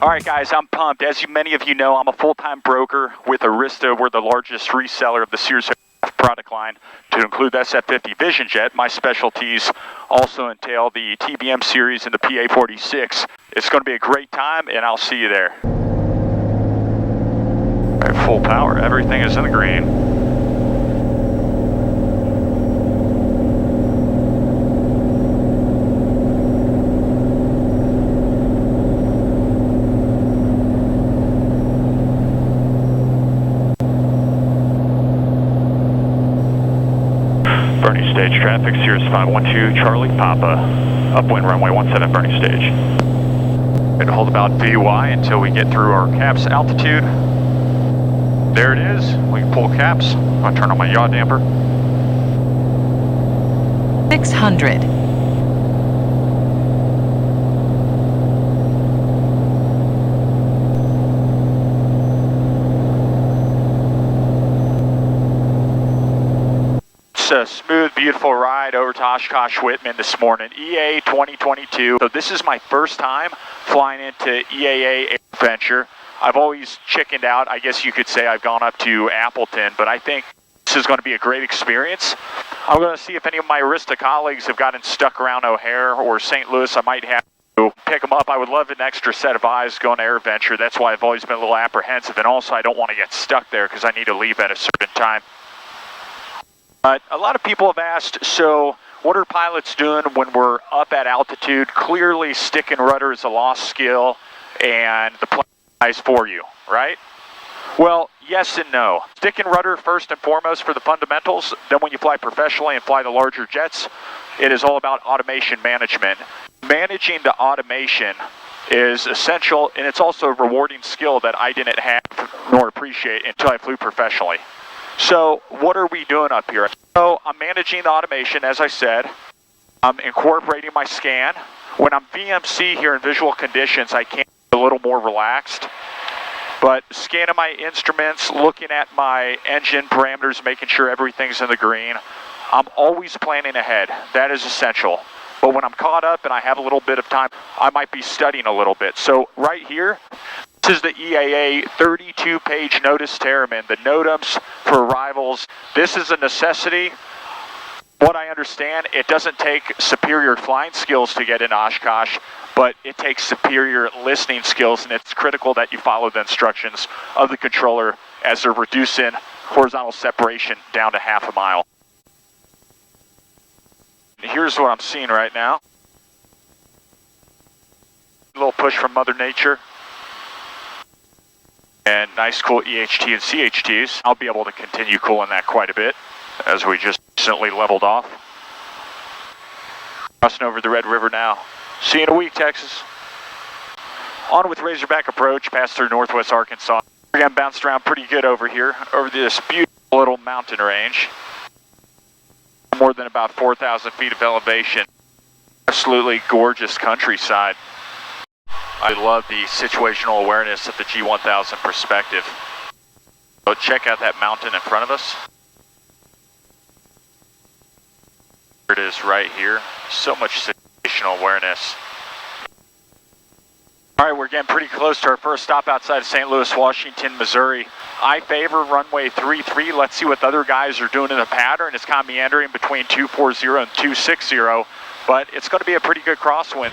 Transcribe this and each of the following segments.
All right, guys, I'm pumped. As many of you know, I'm a full-time broker with Aerista. We're the largest reseller of the Cirrus AirVenture product line, to include the SF-50 Vision Jet. My specialties also entail the TBM series and the PA-46. It's going to be a great time, and I'll see you there. All right, full power. Everything is in the green. Boerne Stage traffic, Cirrus 512 Charlie Papa, upwind runway 17 Boerne Stage. Going to hold about VY until we get through our caps altitude. There it is. We can pull caps. I'll turn on my yaw damper. 600. A smooth, beautiful ride over to Oshkosh Wittman this morning, EAA 2022. So this is my first time flying into EAA AirVenture. I've always chickened out. I guess you could say I've gone up to Appleton, but I think this is going to be a great experience. I'm going to see if any of my Aerista colleagues have gotten stuck around O'Hare or St. Louis. I might have to pick them up. I would love an extra set of eyes going to AirVenture. That's why I've always been a little apprehensive, and also I don't want to get stuck there because I need to leave at a certain time. A lot of people have asked, so what are pilots doing when we're up at altitude? Clearly, stick and rudder is a lost skill, and the plane flies for you, right? Well, yes and no. Stick and rudder first and foremost for the fundamentals. Then when you fly professionally and fly the larger jets, it is all about automation management. Managing the automation is essential, and it's also a rewarding skill that I didn't have nor appreciate until I flew professionally. So what are we doing up here? So I'm managing the automation, as I said. I'm incorporating my scan. When I'm VMC here in visual conditions, I can be a little more relaxed. But scanning my instruments, looking at my engine parameters, making sure everything's in the green. I'm always planning ahead. That is essential. But when I'm caught up and I have a little bit of time, I might be studying a little bit. So right here, this is the EAA 32-page notice to airmen, the NOTAMs for arrivals. This is a necessity. What I understand, it doesn't take superior flying skills to get in Oshkosh, but it takes superior listening skills, and it's critical that you follow the instructions of the controller as they're reducing horizontal separation down to half a mile. Here's what I'm seeing right now. A little push from Mother Nature. And nice cool EHT and CHTs. I'll be able to continue cooling that quite a bit as we just recently leveled off. Crossing over the Red River now. See you in a week, Texas. On with Razorback approach, pass through northwest Arkansas. We're getting bounced around pretty good over here, over this beautiful little mountain range. More than about 4,000 feet of elevation. Absolutely gorgeous countryside. I love the situational awareness of the G1000 perspective. So check out that mountain in front of us. There it is right here. So much situational awareness. All right, we're getting pretty close to our first stop outside of St. Louis, Washington, Missouri. I favor runway 33. Let's see what the other guys are doing in the pattern. It's kind of meandering between 240 and 260, but it's going to be a pretty good crosswind.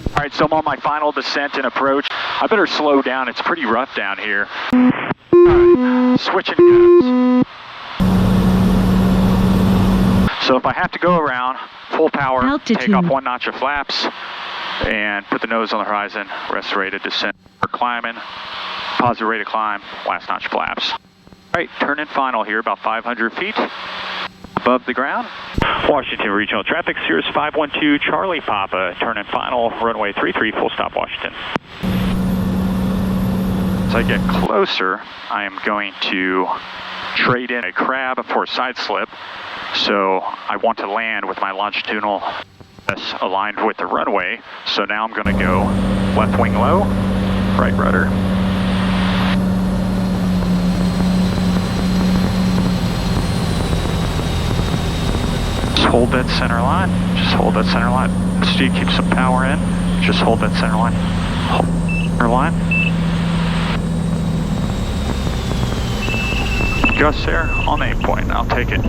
All right, so I'm on my final descent and approach. I better slow down. It's pretty rough down here. All right, switching guns. So if I have to go around, full power, altitude. Take off 1 notch of flaps, and put the nose on the horizon, rest rate of descent. We're climbing, positive rate of climb, last notch flaps. All right, turn in final here, about 500 feet above the ground. Washington Regional Traffic, Cirrus 512 Charlie Papa, turn in final, runway 33, full stop Washington. As I get closer, I am going to trade in a crab for a side slip. So I want to land with my longitudinal aligned with the runway. So now I'm going to go left wing low, right rudder. Just hold that center line. Just hold that center line. Steve, keep some power in. Just hold that center line. Hold. Airline. Gus there on aim point. I'll take it.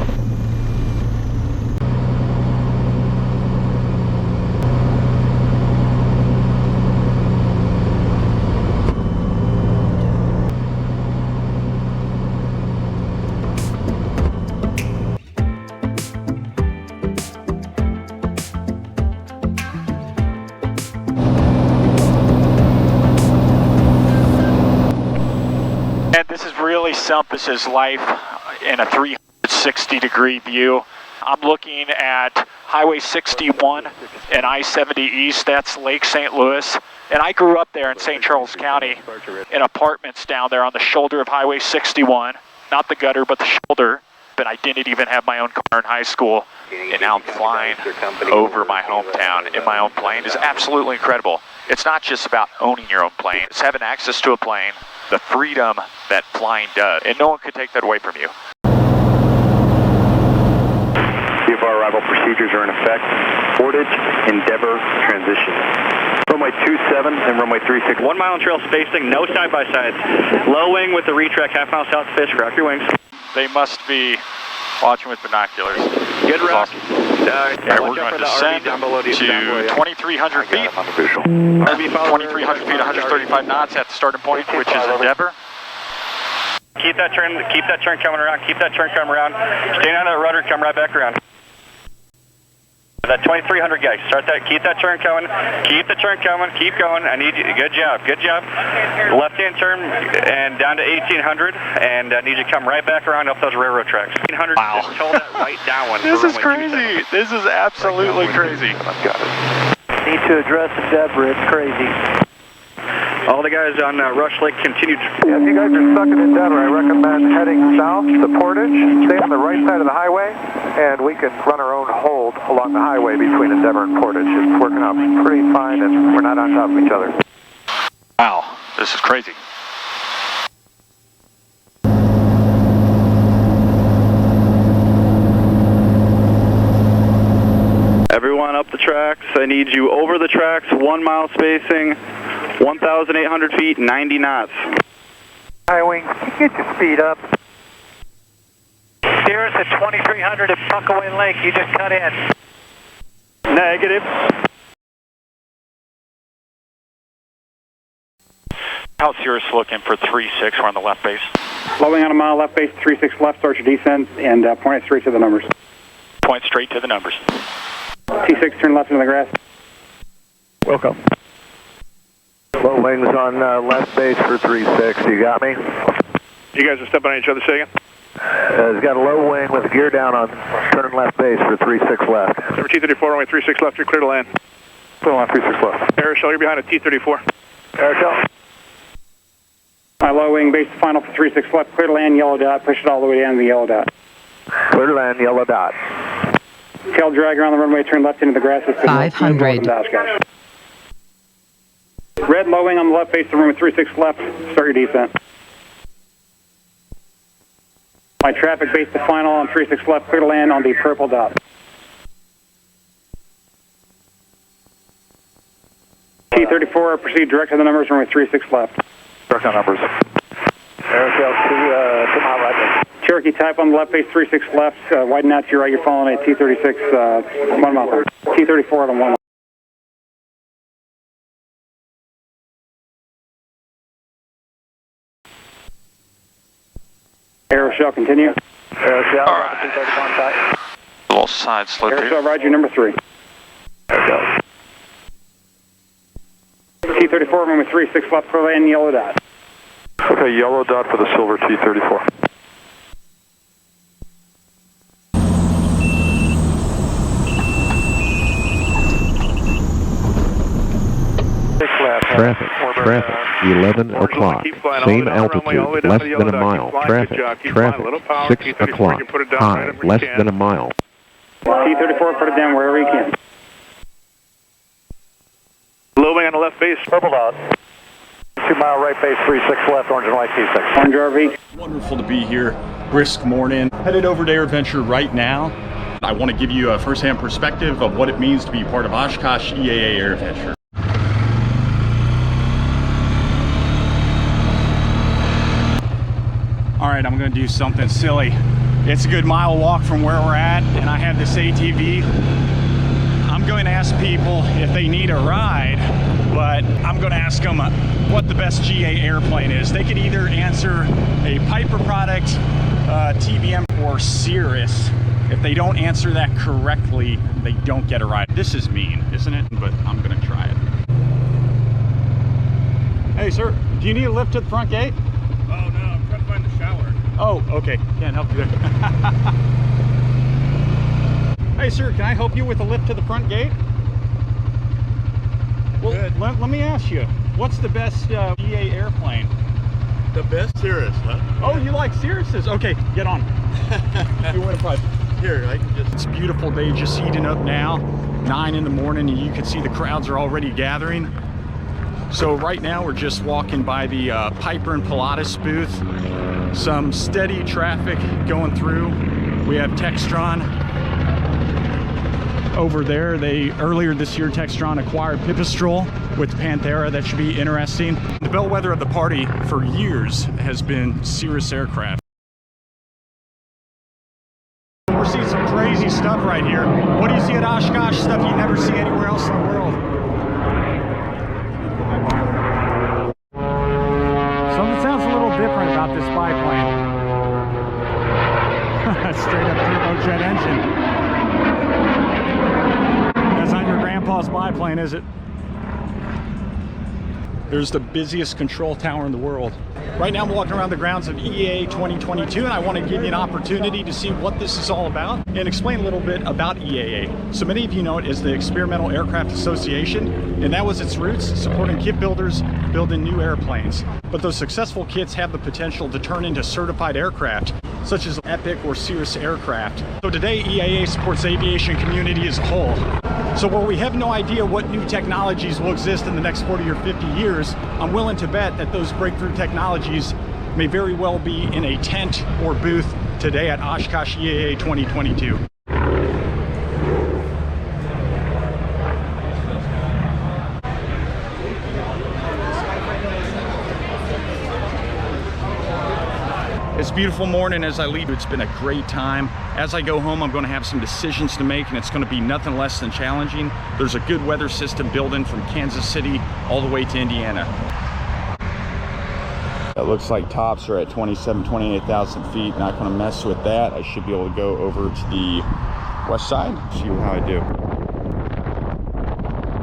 And this is really something. This is life in a 360-degree view. I'm looking at Highway 61 and I-70 East. That's Lake St. Louis. And I grew up there in St. Charles County in apartments down there on the shoulder of Highway 61. Not the gutter, but the shoulder. But I didn't even have my own car in high school. And now I'm flying over my hometown in my own plane. It's absolutely incredible. It's not just about owning your own plane. It's having access to a plane, the freedom that flying does. And no one could take that away from you. VFR arrival procedures are in effect. Portage, Endeavor, transition. Runway 27 and runway 36. 1 mile in trail spacing, no side-by-sides. Low wing with the retrack, half mile south Fisk, rock your wings. They must be watching with binoculars. Good rock. Yeah, we're going to descend to 2,300 feet. 2,300 feet, 135 knots at the starting point, which is Endeavor. Keep that turn coming around, keep that turn coming around. Stay on that rudder, come right back around. That 2,300 guys, start that, keep that turn coming, keep the turn coming, keep going. I need you, good job, good job. Left-hand turn and down to 1,800, and I need you to come right back around up those railroad tracks. 1,800, wow. Just hold that right down. This is crazy. This is absolutely crazy. Need to address Endeavor, it's crazy. All the guys on Rush Lake continue to... Yeah, if you guys are stuck in Endeavor, I recommend heading south to Portage. Stay on the right side of the highway, and we can run our own hold along the highway between Endeavor and Portage. It's working out pretty fine, and we're not on top of each other. Wow, this is crazy. Everyone up the tracks. I need you over the tracks, 1 mile spacing, 1,800 feet, 90 knots. High wing, get your speed up. Cirrus at 2,300 at Puckaway Lake, you just cut in. Negative. How's Cirrus looking for 3-6? We're on the left base. Flowing on a mile left base, 3-6 left, start your descent, and point it straight to the numbers. Point straight to the numbers. T6, turn left into the grass. Welcome. Low wings on left base for 3-6, you got me? You guys are stepping on each other, say again? He's got a low wing with gear down on turn left base for 3-6 left. Number T-34, runway 36 left, you're clear to land. Clear on 36 left. Aerishell, you're behind a T-34. Aerishell. My low wing base to final for 3-6 left, clear to land, yellow dot, push it all the way down to the yellow dot. Clear to land, yellow dot. Tail dragger on the runway, turn left into the grass. 500. Red low wing on the left base to runway 36 left, start your descent. My traffic base to final on 36 left, clear to land on the purple dot. T-34, proceed direct to the numbers, runway 36 left. Direct on numbers. Aerosol 2 mile right base. Cherokee type on the left base, 36 left, widen out to your right, you're following a T-36, 1 mile. T-34 on 1 mile. Aeroshell, continue. Aeroshell, all right. A little side slope here. Aeroshell, ride you number 3. Aeroshell. T-34, runway 36 left, clear land, yellow dot. Okay, yellow dot for the silver T-34. Traffic, 11 o'clock, same altitude, less than a mile. Traffic, 6 o'clock, high, less than a mile. T-34, put it down wherever you can. Low wing on the left base. Purple dot. 2 mile right base, 36 left, orange and white T6. Orange RV. Wonderful to be here. Brisk morning. Headed over to AirVenture right now. I want to give you a first-hand perspective of what it means to be part of Oshkosh EAA AirVenture. right, I'm gonna do something silly. It's a good mile walk from where we're at, and I have this ATV. I'm going to ask people if they need a ride, but I'm going to ask them what the best GA airplane is. They could either answer a Piper product, TBM, or Cirrus. If they don't answer that correctly, they don't get a ride. This is mean, isn't it? But I'm going to try it. Hey, sir, do you need a lift to the front gate? Oh, no, I'm trying to find the shower. Oh, okay. Can't help you there. Hey, sir, can I help you with a lift to the front gate? Well, let me ask you, what's the best EA airplane? The best Cirrus, huh? Oh, you like Cirruses? Okay, get on. You win a prize. Here, I can just... It's a beautiful day, just heating up now. 9 in the morning, and you can see the crowds are already gathering. So right now we're just walking by the Piper and Pilatus booth. Some steady traffic going through. We have Textron over there. Earlier this year, Textron acquired Pipistrel with Panthera. That should be interesting. The bellwether of the party for years has been Cirrus Aircraft. We're seeing some crazy stuff right here. What do you see at Oshkosh? Stuff you never see anywhere else in the world. Something sounds a little different about this biplane. Straight up turbojet engine. That's not your grandpa's biplane, is it? There's the busiest control tower in the world. Right now I'm walking around the grounds of EAA 2022, and I want to give you an opportunity to see what this is all about and explain a little bit about EAA. So many of you know it as the Experimental Aircraft Association, and that was its roots, supporting kit builders building new airplanes. But those successful kits have the potential to turn into certified aircraft, such as Epic or Cirrus Aircraft. So today EAA supports the aviation community as a whole. So while we have no idea what new technologies will exist in the next 40 or 50 years, I'm willing to bet that those breakthrough technologies may very well be in a tent or booth today at Oshkosh EAA 2022. It's a beautiful morning as I leave. It's been a great time. As I go home, I'm going to have some decisions to make, and it's going to be nothing less than challenging. There's a good weather system built in from Kansas City all the way to Indiana. It looks like tops are at 28,000 feet. Not going to mess with that. I should be able to go over to the west side, see how I do.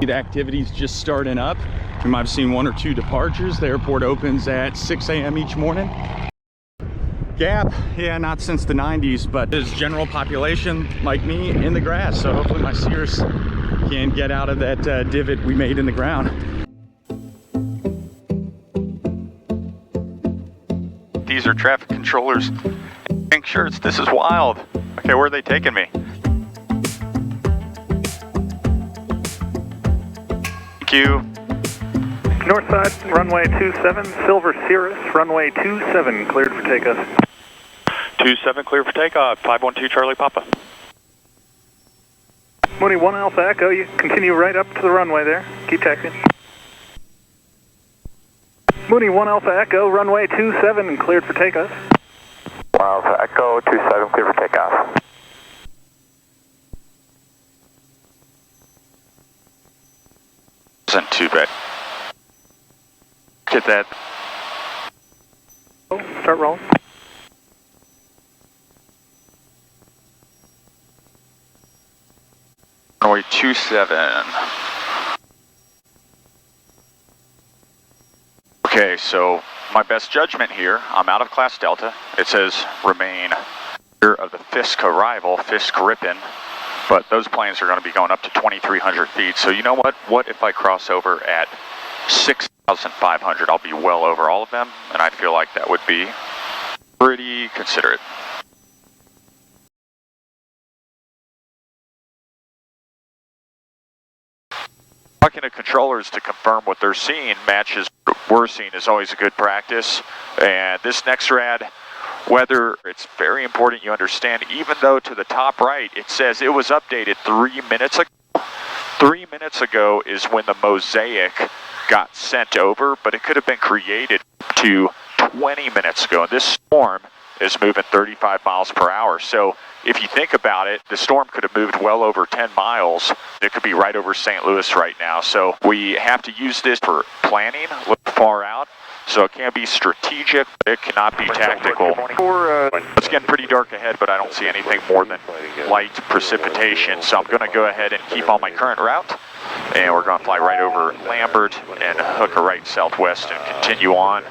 The activity's just starting up. You might have seen 1 or 2 departures. The airport opens at 6 a.m. each morning. Gap, yeah, not since the 90s, but there's general population like me in the grass, so hopefully my Cirrus can get out of that divot we made in the ground. These are traffic controllers. Pink shirts, this is wild. Okay, where are they taking me? Thank you. North side, runway 27, Silver Cirrus, runway 27, cleared for takeoff. 27, clear for takeoff, 512 Charlie Papa. Mooney 1 Alpha Echo, you continue right up to the runway there. Keep taxiing. Mooney 1 Alpha Echo, runway 27, cleared for takeoff. 1 Alpha Echo, 27, clear for takeoff. Isn't too bad. Get that. Start rolling. Runway 27. Okay, so my best judgment here, I'm out of class Delta. It says remain clear of the Fisk arrival, Fisk Ripon, but those planes are going to be going up to 2,300 feet. So you know what? What if I cross over at 6,500? I'll be well over all of them, and I feel like that would be pretty considerate. Talking to controllers to confirm what they're seeing matches what we're seeing is always a good practice. And this next rad, whether it's very important you understand, even though to the top right it says it was updated 3 minutes ago. 3 minutes ago is when the mosaic got sent over, but it could have been created to 20 minutes ago. And this storm is moving 35 miles per hour. So if you think about it, the storm could have moved well over 10 miles. It could be right over St. Louis right now. So we have to use this for planning, look far out. So it can be strategic, but it cannot be tactical. It's getting pretty dark ahead, but I don't see anything more than light precipitation. So I'm going to go ahead and keep on my current route. And we're going to fly right over Lambert and hook a right southwest and continue on.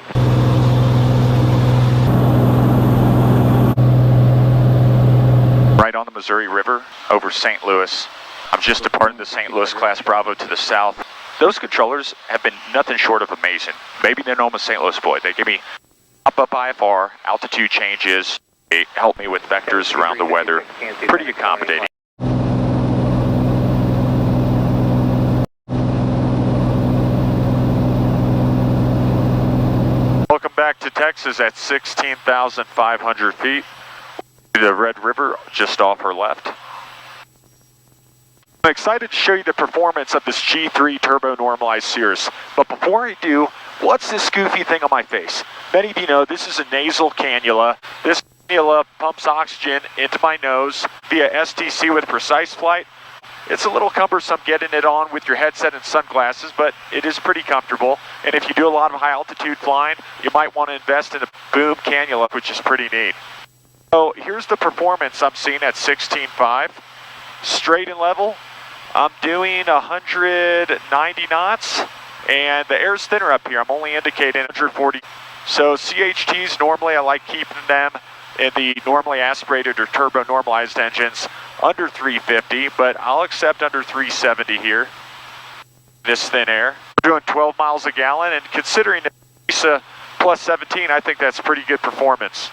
Right on the Missouri River over St. Louis. I'm just departing the St. Louis Class Bravo to the south. Those controllers have been nothing short of amazing. Maybe they know I'm a St. Louis boy. They give me up IFR, altitude changes. They help me with vectors around the weather. Pretty accommodating. Welcome back to Texas at 16,500 feet. The Red River just off her left. I'm excited to show you the performance of this G3 turbo normalized Cirrus. But before I do, what's this goofy thing on my face? Many of you know this is a nasal cannula. This cannula pumps oxygen into my nose via STC with Precise Flight. It's a little cumbersome getting it on with your headset and sunglasses, but it is pretty comfortable. And if you do a lot of high altitude flying, you might want to invest in a boom cannula, which is pretty neat. So here's the performance I'm seeing at 16.5. Straight and level, I'm doing 190 knots, and the air's thinner up here. I'm only indicating 140. So CHTs, normally I like keeping them in the normally aspirated or turbo normalized engines under 350, but I'll accept under 370 here. This thin air. We're doing 12 miles a gallon, and considering Aerista plus 17, I think that's pretty good performance.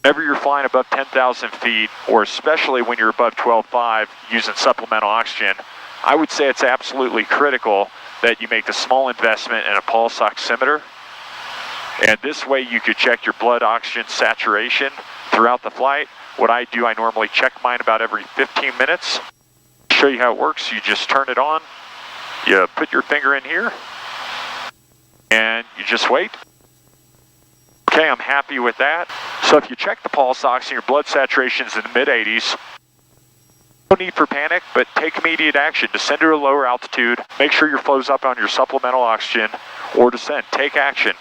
Whenever you're flying above 10,000 feet, or especially when you're above 12.5 using supplemental oxygen, I would say it's absolutely critical that you make the small investment in a pulse oximeter. And this way you could check your blood oxygen saturation throughout the flight. What I do, I normally check mine about every 15 minutes. Show you how it works. You just turn it on, you put your finger in here, and you just wait. Okay, I'm happy with that. So if you check the pulse ox and your blood saturation's in the mid-80s, no need for panic, but take immediate action. Descend to a lower altitude. Make sure your flow's up on your supplemental oxygen, or descend. Take action.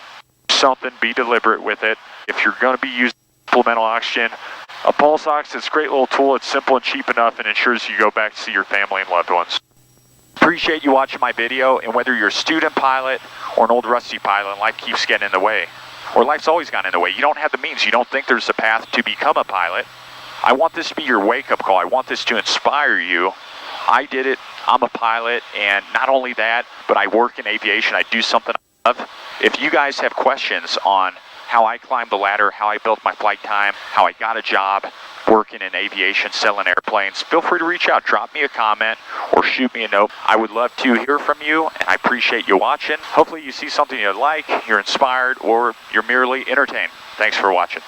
Something, be deliberate with it. If you're going to be using supplemental oxygen, a pulse ox is a great little tool. It's simple and cheap enough, and ensures you go back to see your family and loved ones. Appreciate you watching my video, and whether you're a student pilot or an old rusty pilot and life keeps getting in the way, or life's always gotten in the way, you don't have the means, you don't think there's a path to become a pilot, I want this to be your wake-up call. I want this to inspire you. I did it, I'm a pilot, and not only that, but I work in aviation, I do something I love. If you guys have questions on how I climbed the ladder, how I built my flight time, how I got a job working in aviation, selling airplanes, feel free to reach out, drop me a comment, or shoot me a note. I would love to hear from you, and I appreciate you watching. Hopefully you see something you like, you're inspired, or you're merely entertained. Thanks for watching.